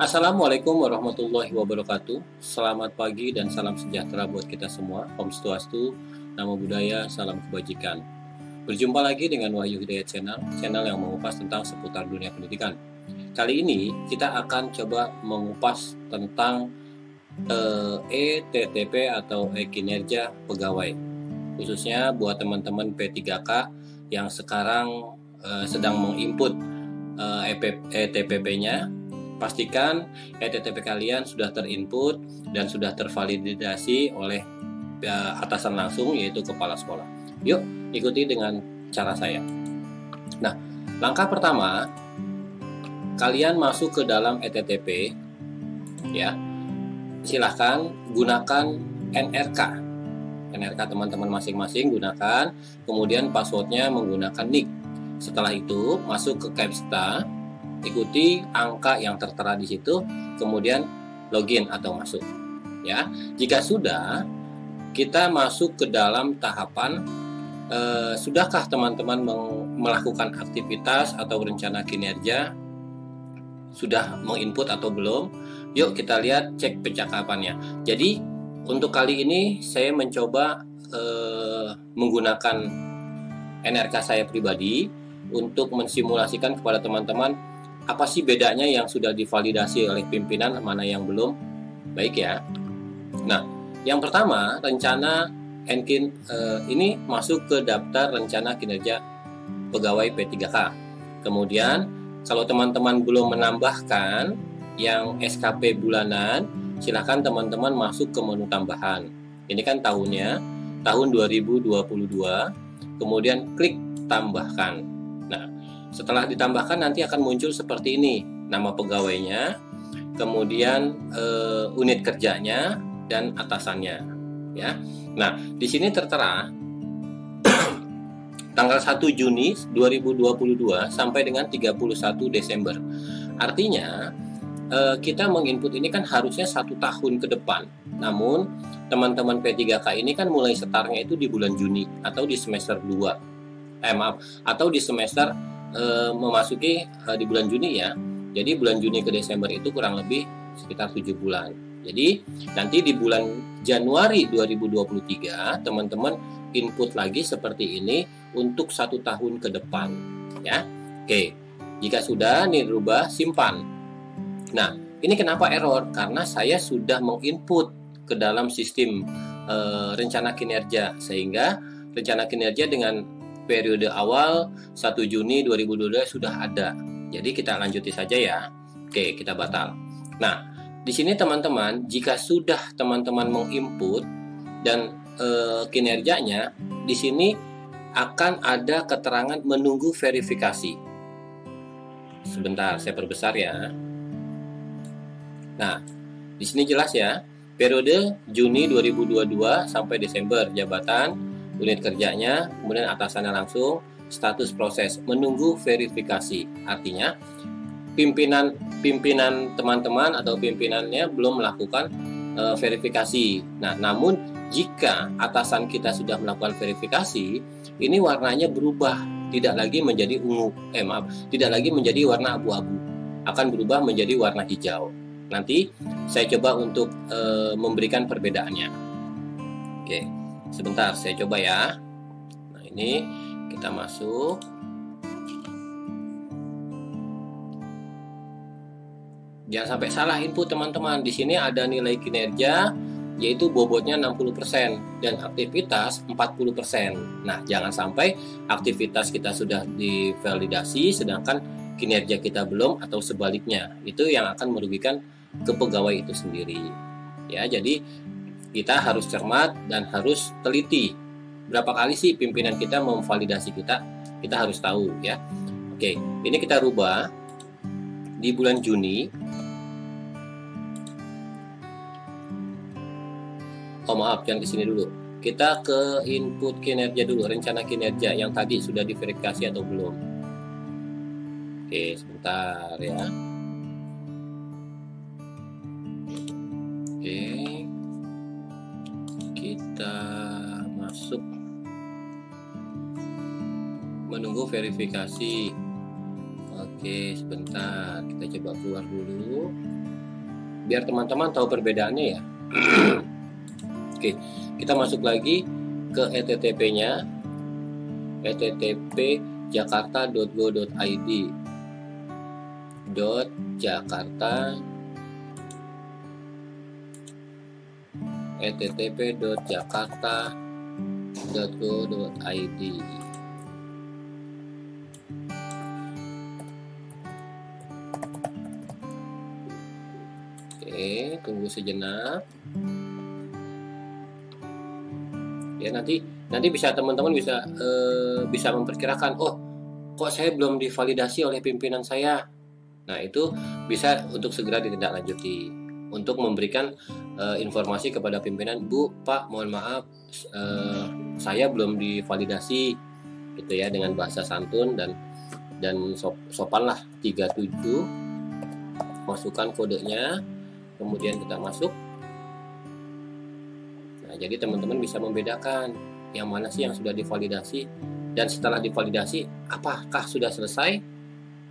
Assalamualaikum warahmatullahi wabarakatuh. Selamat pagi dan salam sejahtera buat kita semua. Om Swastiastu, Namo Buddhaya, salam kebajikan. Berjumpa lagi dengan Wahyu Hidayat channel yang mengupas tentang seputar dunia pendidikan. Kali ini kita akan coba mengupas tentang ETTP atau kinerja pegawai. Khususnya buat teman-teman P3K yang sekarang sedang menginput ETPP-nya. Pastikan ETTP kalian sudah terinput dan sudah tervalidasi oleh atasan langsung, yaitu kepala sekolah. Yuk, ikuti dengan cara saya. Nah, langkah pertama, kalian masuk ke dalam ETTP, ya. Silahkan gunakan NRK. NRK teman-teman masing-masing gunakan, kemudian passwordnya menggunakan nick. Setelah itu, masuk ke Capsta, ikuti angka yang tertera di situ, kemudian login atau masuk. Ya, jika sudah, kita masuk ke dalam tahapan sudahkah teman-teman melakukan aktivitas atau rencana kinerja? Sudah menginput atau belum? Yuk kita lihat, cek percakapannya. Jadi untuk kali ini saya mencoba menggunakan NRK saya pribadi untuk mensimulasikan kepada teman-teman apa sih bedanya yang sudah divalidasi oleh pimpinan, mana yang belum. Baik ya. Nah, yang pertama, rencana ini masuk ke daftar rencana kinerja pegawai P3K. Kemudian, kalau teman-teman belum menambahkan yang SKP bulanan, silakan teman-teman masuk ke menu tambahan. Ini kan tahunnya, tahun 2022. Kemudian klik tambahkan. Nah, setelah ditambahkan nanti akan muncul seperti ini, nama pegawainya, kemudian unit kerjanya dan atasannya, ya. Nah, di sini tertera tanggal 1 Juni 2022 sampai dengan 31 Desember. Artinya kita menginput ini kan harusnya 1 tahun ke depan. Namun teman-teman P3K ini kan mulai startnya itu di bulan Juni atau di semester 2. Atau di semester memasuki di bulan Juni ya. Jadi bulan Juni ke Desember itu kurang lebih sekitar 7 bulan. Jadi nanti di bulan Januari 2023 teman-teman input lagi seperti ini untuk 1 tahun ke depan ya. Oke. Jika sudah nih dirubah, simpan. Nah, ini kenapa error? Karena saya sudah menginput ke dalam sistem rencana kinerja, sehingga rencana kinerja dengan periode awal 1 Juni 2022 sudah ada. Jadi kita lanjuti saja ya. Oke, kita batal. Nah, di sini teman-teman, jika sudah teman-teman menginput dan kinerjanya, di sini akan ada keterangan menunggu verifikasi. Sebentar, saya perbesar ya. Nah, di sini jelas ya. Periode Juni 2022 sampai Desember, jabatan, unit kerjanya, kemudian atasannya langsung, status proses menunggu verifikasi. Artinya pimpinan teman-teman atau pimpinannya belum melakukan verifikasi. Nah, namun jika atasan kita sudah melakukan verifikasi, ini warnanya berubah, tidak lagi menjadi tidak lagi menjadi warna abu-abu, akan berubah menjadi warna hijau. Nanti saya coba untuk memberikan perbedaannya. Oke. Sebentar, saya coba ya. Nah, ini kita masuk. Jangan sampai salah input teman-teman. Di sini ada nilai kinerja, yaitu bobotnya 60% dan aktivitas 40%. Nah, jangan sampai aktivitas kita sudah divalidasi sedangkan kinerja kita belum, atau sebaliknya. Itu yang akan merugikan ke pegawai itu sendiri. Ya, jadi kita harus cermat dan harus teliti. Berapa kali sih pimpinan kita memvalidasi kita? Kita harus tahu ya. Oke, ini kita rubah di bulan Juni. Oh maaf, jangan ke sini dulu. Kita ke input kinerja dulu, rencana kinerja yang tadi sudah diverifikasi atau belum. Oke, sebentar ya. Oke. Kita masuk menunggu verifikasi. Oke, sebentar, kita coba keluar dulu. biar teman-teman tahu perbedaannya ya. Oke, kita masuk lagi ke ETTP-nya, ETTP jakarta.go.id, .jakarta, ettp.jakarta.go.id. Oke, tunggu sejenak. Ya, nanti bisa teman-teman bisa memperkirakan, oh kok saya belum divalidasi oleh pimpinan saya. Nah, itu bisa untuk segera ditindaklanjuti untuk memberikan informasi kepada pimpinan, Bu, Pak, mohon maaf saya belum divalidasi, gitu ya, dengan bahasa santun dan sopan lah. 37 masukkan kodenya, kemudian kita masuk. Nah, jadi teman-teman bisa membedakan yang mana sih yang sudah divalidasi, dan setelah divalidasi apakah sudah selesai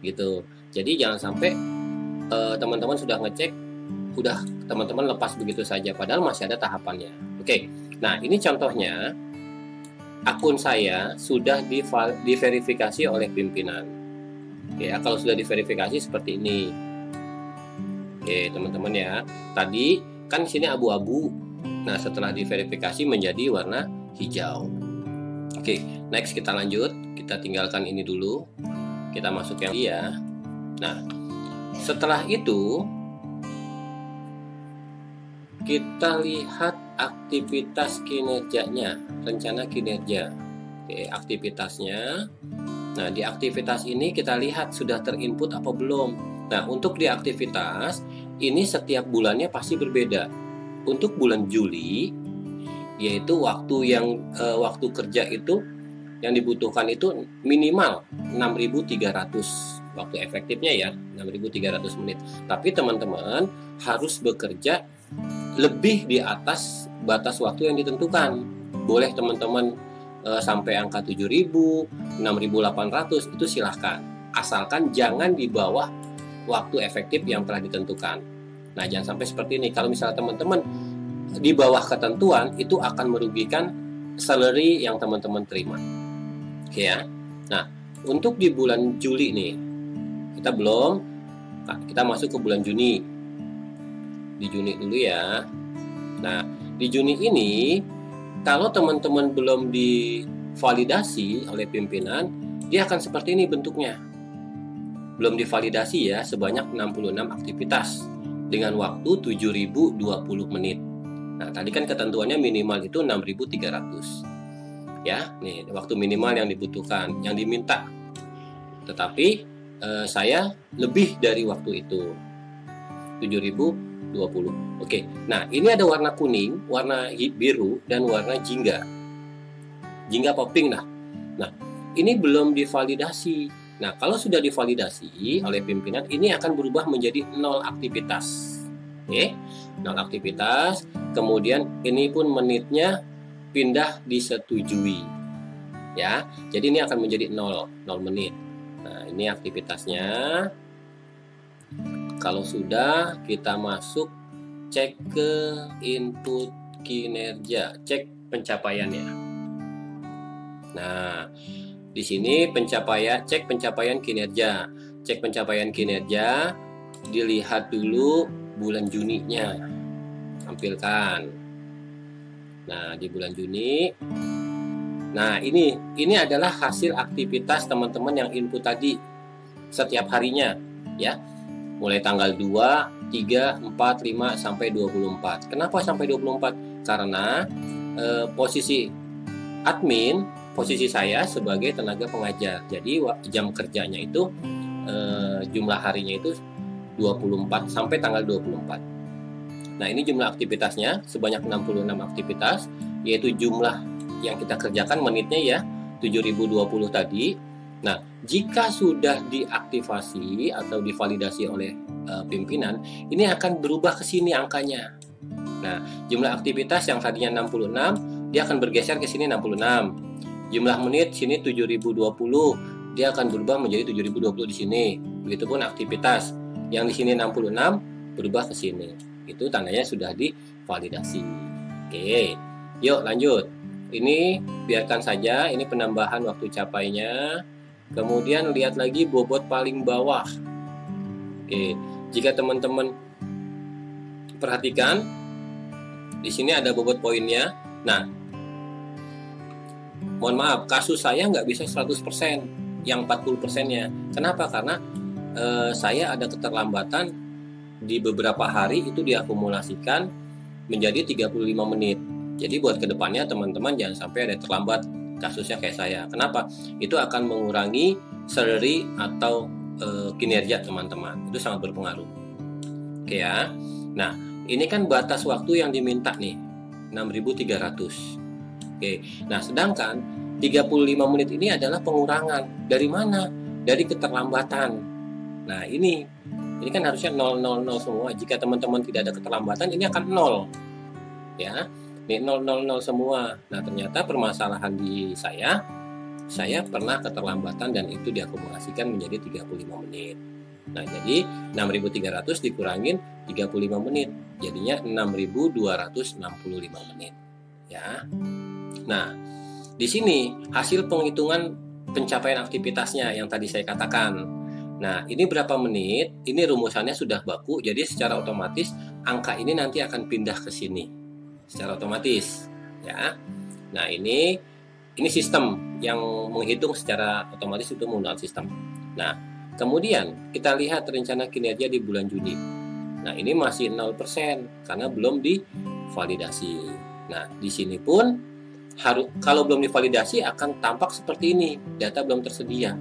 gitu. Jadi jangan sampai teman-teman sudah ngecek, udah teman-teman lepas begitu saja padahal masih ada tahapannya. Oke. Nah, ini contohnya akun saya sudah diverifikasi oleh pimpinan. Ya, kalau sudah diverifikasi seperti ini. Oke, teman-teman ya. Tadi kan di sini abu-abu. Nah, setelah diverifikasi menjadi warna hijau. Oke, next kita lanjut. Kita tinggalkan ini dulu. Kita masuk yang iya. Nah, setelah itu kita lihat aktivitas kinerjanya, rencana kinerja. Oke, aktivitasnya. Nah, di aktivitas ini kita lihat sudah terinput apa belum. Nah, untuk di aktivitas ini setiap bulannya pasti berbeda. Untuk bulan Juli, yaitu waktu kerja itu yang dibutuhkan itu minimal 6.300 waktu efektifnya ya, 6.300 menit. Tapi teman-teman harus bekerja lebih di atas batas waktu yang ditentukan. Boleh teman-teman sampai angka 7.000, 6.800 itu silahkan. Asalkan jangan di bawah waktu efektif yang telah ditentukan. Nah, jangan sampai seperti ini. Kalau misalnya teman-teman di bawah ketentuan, itu akan merugikan salary yang teman-teman terima. Oke ya. Nah, untuk di bulan Juli nih, kita masuk ke bulan Juni. Di Juni dulu ya. Nah, di Juni ini, kalau teman-teman belum divalidasi oleh pimpinan, dia akan seperti ini bentuknya. Belum divalidasi ya, sebanyak 66 aktivitas dengan waktu 7.020 menit. Nah, tadi kan ketentuannya minimal itu 6.300. Ya, nih waktu minimal yang dibutuhkan, yang diminta. Tetapi saya lebih dari waktu itu. 7.020. Oke. Nah, ini ada warna kuning, warna biru, dan warna jingga. Jingga apa pink lah. Nah, ini belum divalidasi. Nah, kalau sudah divalidasi oleh pimpinan, ini akan berubah menjadi 0 aktivitas. Oke, 0 aktivitas. Kemudian ini pun menitnya pindah disetujui. Ya, jadi ini akan menjadi 0 menit. Nah, ini aktivitasnya. Kalau sudah, kita masuk cek ke input kinerja, cek pencapaiannya. Nah, di sini cek pencapaian kinerja. Cek pencapaian kinerja, dilihat dulu bulan Juninya. Tampilkan. Nah, di bulan Juni. Nah, ini adalah hasil aktivitas teman-teman yang input tadi setiap harinya, ya. Mulai tanggal 2, 3, 4, 5 sampai 24. Kenapa sampai 24? Karena posisi admin, posisi saya sebagai tenaga pengajar. Jadi jam kerjanya itu jumlah harinya itu 24 sampai tanggal 24. Nah, ini jumlah aktivitasnya sebanyak 66 aktivitas, yaitu jumlah yang kita kerjakan menitnya ya 7.020 tadi. Nah, jika sudah diaktifasi atau divalidasi oleh pimpinan, ini akan berubah ke sini angkanya. Nah, jumlah aktivitas yang tadinya 66, dia akan bergeser ke sini 66. Jumlah menit sini 7.020, dia akan berubah menjadi 7.020 di sini. Begitupun aktivitas yang di sini 66 berubah ke sini. Itu tandanya sudah divalidasi. Oke, yuk lanjut. Ini biarkan saja, ini penambahan waktu capainya. Kemudian lihat lagi bobot paling bawah. Oke, jika teman-teman perhatikan, di sini ada bobot poinnya. Nah, mohon maaf, kasus saya nggak bisa 100%, yang 40%-nya. Kenapa? Karena saya ada keterlambatan di beberapa hari itu diakumulasikan menjadi 35 menit. Jadi buat kedepannya teman-teman jangan sampai ada terlambat kasusnya kayak saya. Kenapa? Itu akan mengurangi salary atau kinerja teman-teman. Itu sangat berpengaruh. Oke ya. Nah, ini kan batas waktu yang diminta nih, 6.300. Oke. Nah, sedangkan 35 menit ini adalah pengurangan. Dari mana? Dari keterlambatan. Nah, ini kan harusnya 000 semua. Jika teman-teman tidak ada keterlambatan, ini akan 0. Ya. Ini 000 semua. Nah, ternyata permasalahan di saya pernah keterlambatan dan itu diakumulasikan menjadi 35 menit. Nah, jadi 6.300 dikurangin 35 menit. Jadinya 6.265 menit. Ya. Nah, di sini hasil penghitungan pencapaian aktivitasnya yang tadi saya katakan. Nah, ini berapa menit? Ini rumusannya sudah baku, jadi secara otomatis angka ini nanti akan pindah ke sini. Secara otomatis, ya. Nah, ini sistem yang menghitung secara otomatis, itu menggunakan sistem. Nah, kemudian kita lihat rencana kinerja di bulan Juni. Nah, ini masih 0% karena belum divalidasi. Nah, di sini pun kalau belum divalidasi akan tampak seperti ini, data belum tersedia.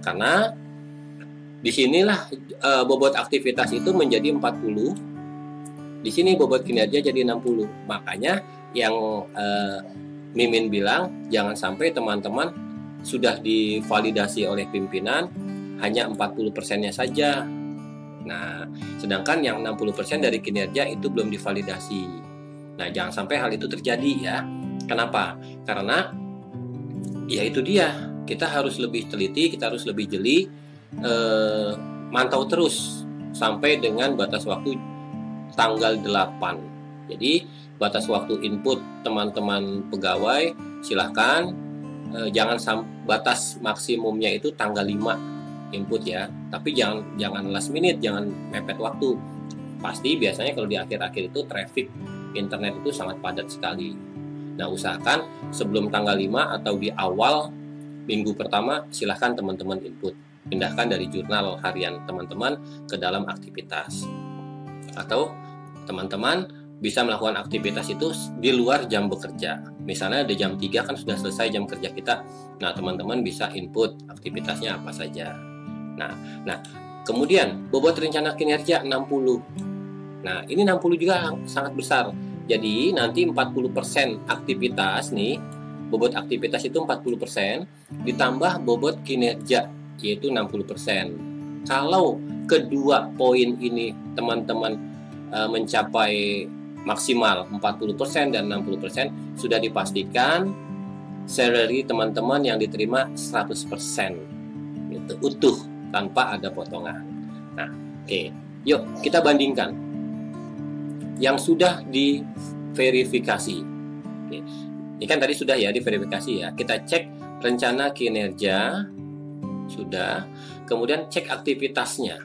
Karena disinilah bobot aktivitas itu menjadi 40. Di sini bobot kinerja jadi 60. Makanya yang Mimin bilang jangan sampai teman-teman sudah divalidasi oleh pimpinan hanya 40%-nya saja. Nah, sedangkan yang 60% dari kinerja itu belum divalidasi. Nah, jangan sampai hal itu terjadi ya. Kenapa? Karena ya itu dia, kita harus lebih teliti, kita harus lebih jeli, mantau terus sampai dengan batas waktu tanggal 8. Jadi batas waktu input teman-teman pegawai silahkan jangan batas maksimumnya itu tanggal 5 input ya. Tapi jangan last minute, jangan mepet waktu. Pasti biasanya kalau di akhir-akhir itu traffic internet itu sangat padat sekali. Nah, usahakan sebelum tanggal 5 atau di awal minggu pertama silahkan teman-teman input. Pindahkan dari jurnal harian teman-teman ke dalam aktivitas. Atau teman-teman bisa melakukan aktivitas itu di luar jam bekerja. Misalnya ada jam 3 kan sudah selesai jam kerja kita. Nah, teman-teman bisa input aktivitasnya apa saja. Nah, kemudian bobot rencana kinerja 60. Nah, ini 60 juga sangat besar. Jadi nanti 40% aktivitas nih, bobot aktivitas itu 40% ditambah bobot kinerja yaitu 60%. Kalau kedua poin ini teman-teman mencapai maksimal 40% dan 60%, sudah dipastikan salary teman-teman yang diterima 100% gitu, utuh tanpa ada potongan. Nah, oke. Yuk kita bandingkan yang sudah diverifikasi. Oke. Ini kan tadi sudah ya diverifikasi ya. Kita cek rencana kinerja sudah, kemudian cek aktivitasnya.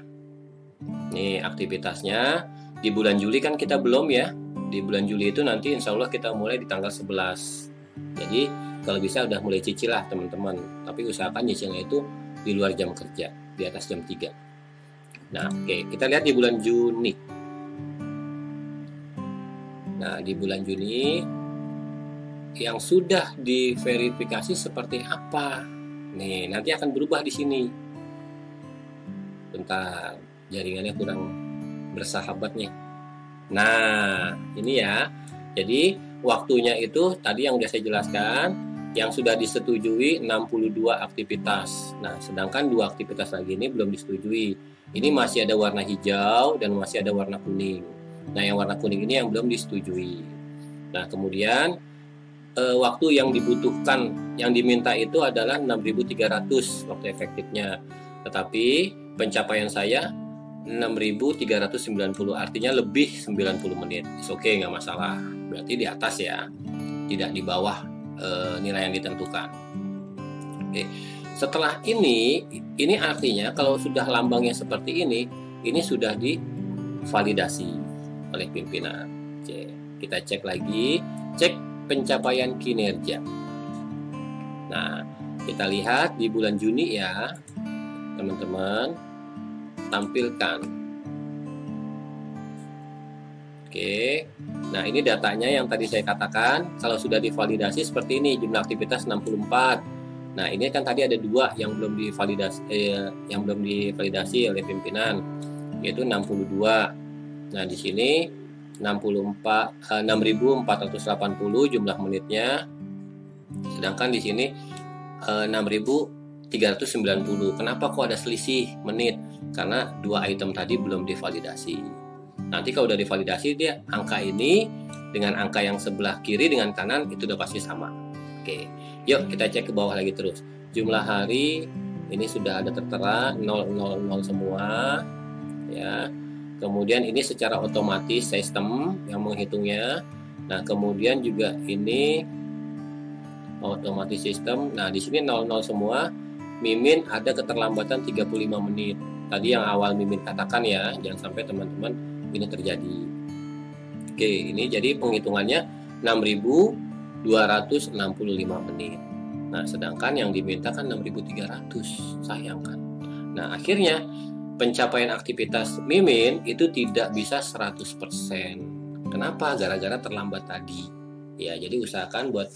Nih aktivitasnya di bulan Juli kan kita belum ya. Di bulan Juli itu nanti insya Allah kita mulai di tanggal 11. Jadi kalau bisa udah mulai cicil lah teman-teman. Tapi usahakan nyicilnya itu di luar jam kerja, di atas jam 3. Nah, oke, kita lihat di bulan Juni. Nah, di bulan Juni yang sudah diverifikasi seperti apa? Nih, nanti akan berubah di sini. Bentar, jaringannya kurang bersahabat nih. Nah, ini ya. Jadi, waktunya itu tadi yang sudah saya jelaskan, yang sudah disetujui 62 aktivitas. Nah, sedangkan 2 aktivitas lagi ini belum disetujui. Ini masih ada warna hijau dan masih ada warna kuning. Nah, yang warna kuning ini yang belum disetujui. Nah, kemudian waktu yang dibutuhkan, yang diminta itu adalah 6.300 waktu efektifnya. Tetapi pencapaian saya 6.390, artinya lebih 90 menit. Oke, nggak masalah. Berarti di atas ya, tidak di bawah nilai yang ditentukan. Oke. Setelah ini artinya kalau sudah lambangnya seperti ini sudah divalidasi oleh pimpinan. Oke, kita cek lagi, cek pencapaian kinerja. Nah, kita lihat di bulan Juni ya, teman-teman, tampilkan. Oke, nah ini datanya yang tadi saya katakan, kalau sudah divalidasi seperti ini, jumlah aktivitas 64. Nah, ini kan tadi ada 2 yang belum divalidasi oleh pimpinan, yaitu 62. Nah, di sini 6.480 jumlah menitnya, sedangkan di sini 6.390. Kenapa kok ada selisih menit? Karena 2 item tadi belum divalidasi. Nanti kalau udah divalidasi, dia angka ini dengan angka yang sebelah kiri dengan kanan itu udah pasti sama. Oke, yuk kita cek ke bawah lagi terus. Jumlah hari ini sudah ada tertera 000 semua ya. Kemudian ini secara otomatis sistem yang menghitungnya. Nah, kemudian juga ini otomatis sistem. Nah, di sini 00 semua. Mimin ada keterlambatan 35 menit. Tadi yang awal Mimin katakan ya, jangan sampai teman-teman ini terjadi. Oke, ini jadi penghitungannya 6.265 menit. Nah, sedangkan yang diminta kan 6.300. Sayang kan. Nah, akhirnya pencapaian aktivitas Mimin itu tidak bisa 100%. Kenapa? Gara-gara terlambat tadi. Ya, jadi usahakan buat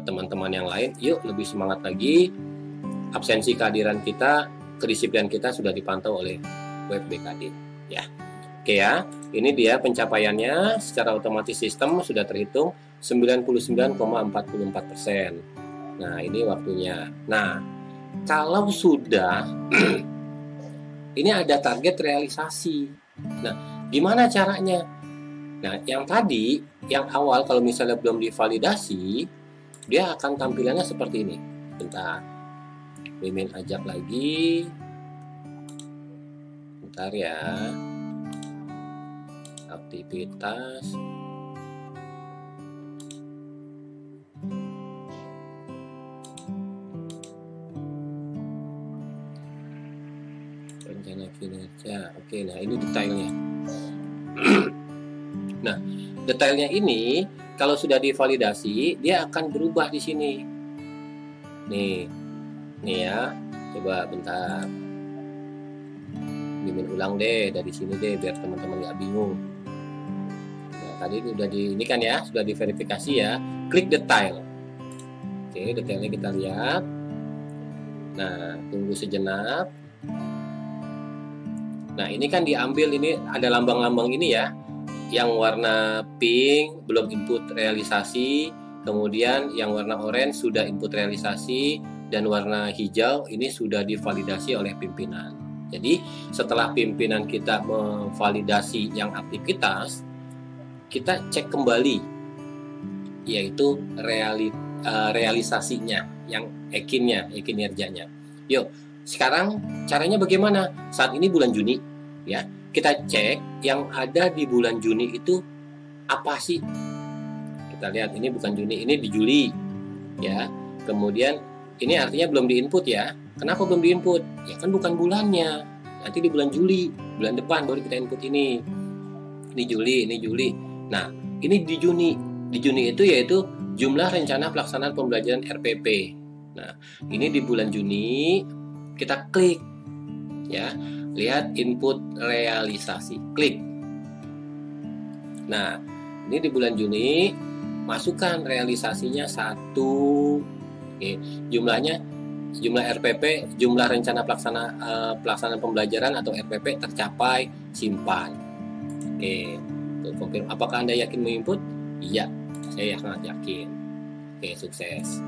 teman-teman yang lain, yuk lebih semangat lagi. Absensi kehadiran kita, kedisiplinan kita sudah dipantau oleh web BKD. Ya. Oke ya, ini dia pencapaiannya secara otomatis sistem sudah terhitung 99,44%. Nah, ini waktunya. Nah, kalau sudah ini ada target realisasi. Nah, gimana caranya? Nah, yang tadi, yang awal kalau misalnya belum divalidasi, dia akan tampilannya seperti ini. Bentar. Mimin ajak lagi. Bentar ya. Aktivitas rencana kinerja. Oke, nah ini detailnya. Nah, detailnya ini kalau sudah divalidasi dia akan berubah di sini. Nih ya, coba bentar. Mimin ulang deh dari sini deh biar teman-teman nggak bingung. Tadi udah ini kan ya, sudah diverifikasi ya. Klik detail. Oke, detailnya kita lihat. Nah, tunggu sejenak. Nah, ini kan diambil, ini ada lambang-lambang ini ya. Yang warna pink belum input realisasi, kemudian yang warna orange sudah input realisasi, dan warna hijau ini sudah divalidasi oleh pimpinan. Jadi, setelah pimpinan kita memvalidasi yang aktivitas, kita cek kembali yaitu realisasinya, yang kinerjanya. Yuk, sekarang caranya bagaimana? Saat ini bulan Juni ya, kita cek yang ada di bulan Juni itu apa sih? Kita lihat ini bukan Juni, ini di Juli ya. Kemudian ini artinya belum diinput ya. Kenapa belum diinput? Ya kan bukan bulannya. Nanti di bulan Juli, bulan depan baru kita input ini. Ini Juli. Nah, ini di Juni. Di Juni itu yaitu jumlah rencana pelaksanaan pembelajaran RPP. Nah, ini di bulan Juni kita klik ya. Lihat input realisasi. Klik. Nah, ini di bulan Juni masukkan realisasinya 1. Oke, jumlah RPP, jumlah rencana pelaksanaan pembelajaran atau RPP tercapai, simpan. Oke. Confirm. Apakah Anda yakin menginput? Iya, saya sangat yakin. Oke, sukses.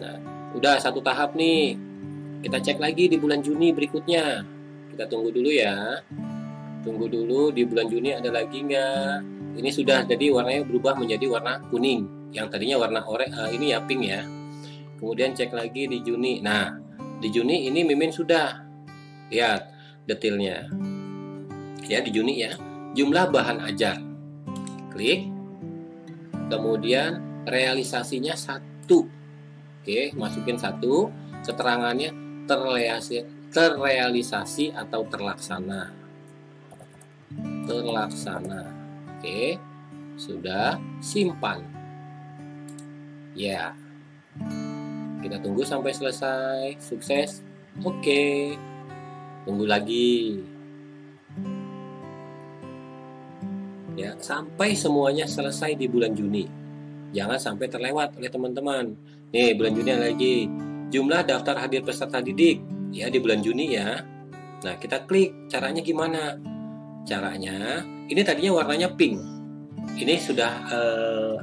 Nah, udah 1 tahap nih. Kita cek lagi di bulan Juni berikutnya. Kita tunggu dulu ya. Tunggu dulu di bulan Juni ada lagi nggak? Ini sudah, jadi warnanya berubah menjadi warna kuning. Yang tadinya warna oranye, ini ya pink ya. Kemudian cek lagi di Juni. Nah, di Juni ini Mimin sudah lihat detailnya. ya di Juni ya. Jumlah bahan ajar, klik, kemudian realisasinya 1. Oke, masukin 1, keterangannya terrealisasi atau terlaksana. Oke, sudah, simpan. Ya, kita tunggu sampai selesai. Sukses. Oke, tunggu lagi. Ya, sampai semuanya selesai di bulan Juni. Jangan sampai terlewat oleh teman-teman. Nih, bulan Juni lagi. Jumlah daftar hadir peserta didik ya di bulan Juni ya. Nah, kita klik. Caranya gimana? Caranya, ini tadinya warnanya pink. Ini sudah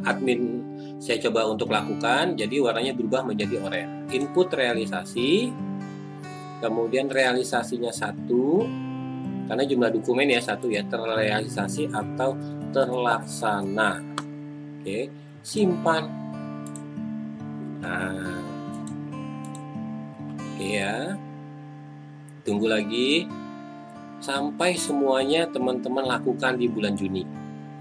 admin saya coba untuk lakukan, jadi warnanya berubah menjadi oranye. Input realisasi, kemudian realisasinya 1, karena jumlah dokumen ya 1 ya, terrealisasi atau terlaksana. Oke, simpan. Nah, oke ya, tunggu lagi sampai semuanya teman-teman lakukan di bulan Juni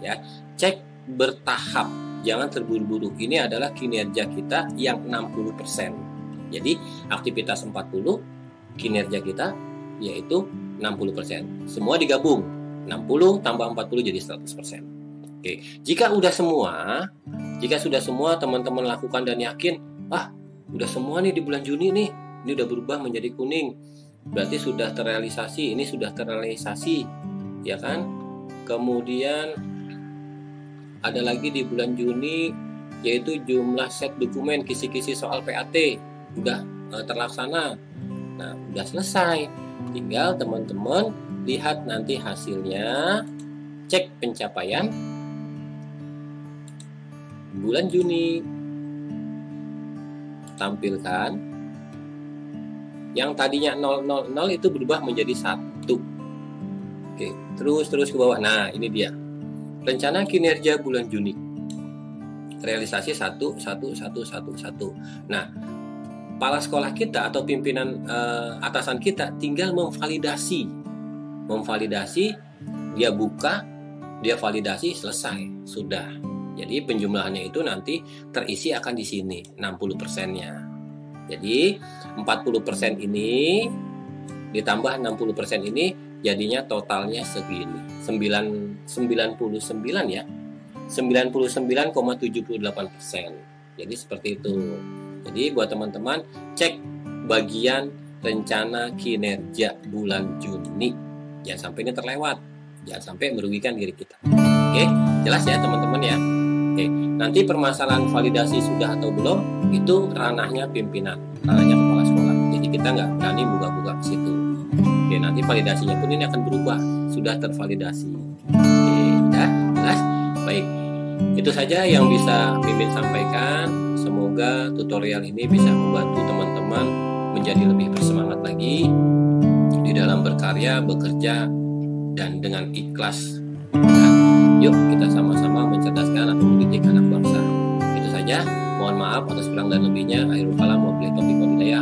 ya. Cek bertahap, jangan terburu-buru. Ini adalah kinerja kita yang 60%. Jadi aktivitas 40, kinerja kita yaitu 60%. Semua digabung, 60 tambah 40 jadi 100%. Oke, jika sudah semua teman-teman lakukan dan yakin, udah semua nih di bulan Juni nih, ini udah berubah menjadi kuning, berarti sudah terrealisasi, ini sudah terrealisasi, ya kan? Kemudian ada lagi di bulan Juni, yaitu jumlah set dokumen kisi-kisi soal PAT, udah terlaksana. Nah, udah selesai. Tinggal teman-teman lihat nanti hasilnya, cek pencapaian bulan Juni, tampilkan yang tadinya 000 itu berubah menjadi 1. Oke, terus ke bawah. Nah, ini dia rencana kinerja bulan Juni, realisasi 1. Nah, kepala sekolah kita atau pimpinan atasan kita tinggal memvalidasi, dia buka, dia validasi, selesai, sudah. Jadi penjumlahannya itu nanti terisi akan di sini 60%-nya. Jadi 40% ini ditambah 60% ini jadinya totalnya segini. 99 ya. 99,78%. Jadi seperti itu. Jadi buat teman-teman cek bagian rencana kinerja bulan Juni. Jangan sampai ini terlewat. Jangan sampai merugikan diri kita. Oke, jelas ya teman-teman ya. Oke, nanti permasalahan validasi sudah atau belum itu ranahnya pimpinan, ranahnya kepala sekolah. Jadi kita nggak berani buka-buka ke situ. Oke, nanti validasinya pun ini akan berubah, sudah tervalidasi. Oke, ya, jelas. Baik, itu saja yang bisa Mimin sampaikan. Semoga tutorial ini bisa membantu teman-teman menjadi lebih bersemangat lagi di dalam berkarya, bekerja, dan dengan ikhlas. Yuk kita sama-sama mencerdaskan atau mendidik anak bangsa. Itu saja. Mohon maaf atas kurang dan lebihnya. Akhirul kalam, wabillahi taufiq wal hidayah.